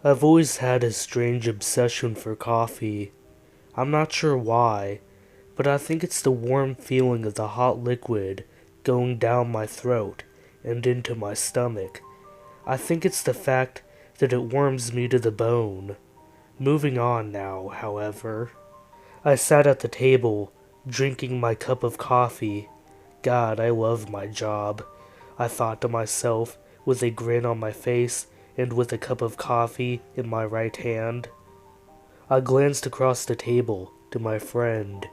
I've always had a strange obsession for coffee. I'm not sure why, but I think it's the warm feeling of the hot liquid going down my throat and into my stomach. I think it's the fact that it warms me to the bone. Moving on now, however. I sat at the table, drinking my cup of coffee. God, I love my job, I thought to myself, with a grin on my face and with a cup of coffee in my right hand. I glanced across the table to my friend.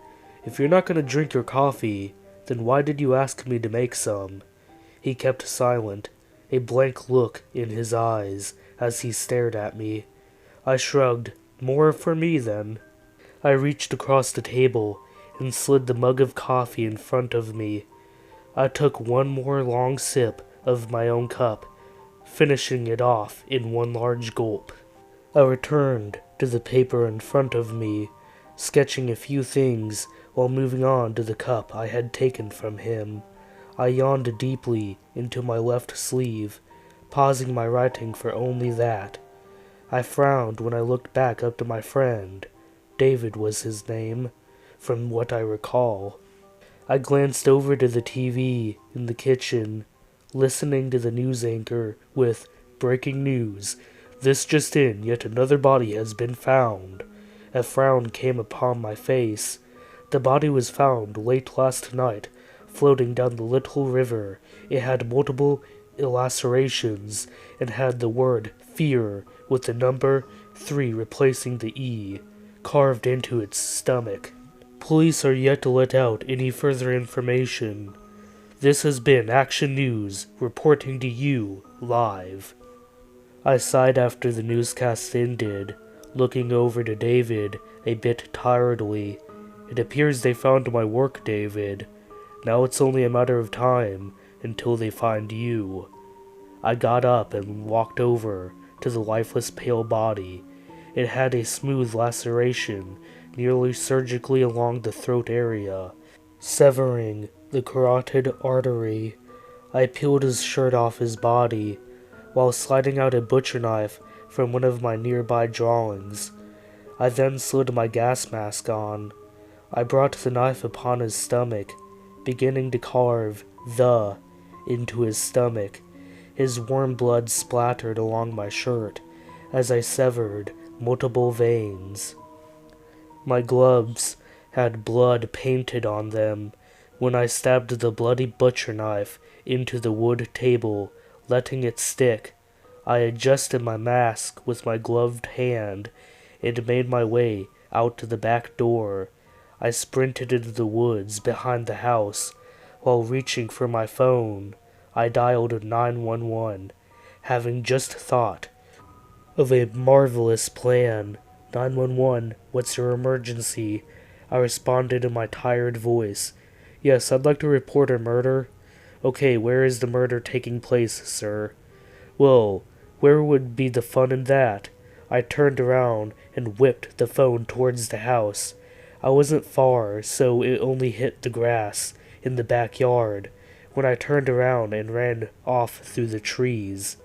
If you're not going to drink your coffee, then why did you ask me to make some? He kept silent, a blank look in his eyes as he stared at me. I shrugged. More for me, then. I reached across the table and slid the mug of coffee in front of me. I took one more long sip of my own cup, finishing it off in one large gulp. I returned to the paper in front of me, sketching a few things while moving on to the cup I had taken from him. I yawned deeply into my left sleeve, pausing my writing for only that. I frowned when I looked back up to my friend. David was his name, from what I recall. I glanced over to the TV in the kitchen, listening to the news anchor with "Breaking news. This just in, yet another body has been found." A frown came upon my face. The body was found late last night, floating down the little river. It had multiple lacerations and had the word "fear" with the number 3 replacing the E, carved into its stomach. Police are yet to let out any further information. This has been Action News, reporting to you, live. I sighed after the newscast ended, looking over to David a bit tiredly. It appears they found my work, David. Now it's only a matter of time until they find you. I got up and walked over to the lifeless pale body. It had a smooth laceration nearly surgically along the throat area, severing the carotid artery. I peeled his shirt off his body, while sliding out a butcher knife from one of my nearby drawings. I then slid my gas mask on. I brought the knife upon his stomach, beginning to carve "the" into his stomach. His warm blood splattered along my shirt as I severed multiple veins. My gloves had blood painted on them. When I stabbed the bloody butcher knife into the wood table, letting it stick, I adjusted my mask with my gloved hand and made my way out to the back door. I sprinted into the woods behind the house. While reaching for my phone, I dialed 911, having just thought of a marvelous plan. 911, what's your emergency? I responded in my tired voice. Yes, I'd like to report a murder. Okay, where is the murder taking place, sir? Well, where would be the fun in that? I turned around and whipped the phone towards the house. I wasn't far, so it only hit the grass in the backyard when I turned around and ran off through the trees.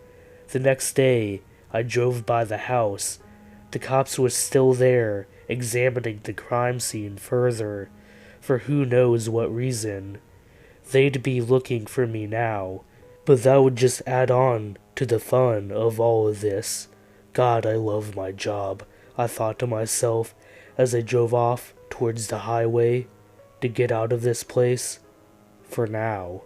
The next day, I drove by the house. The cops were still there, examining the crime scene further, for who knows what reason. They'd be looking for me now, but that would just add on to the fun of all of this. God, I love my job, I thought to myself as I drove off towards the highway to get out of this place for now.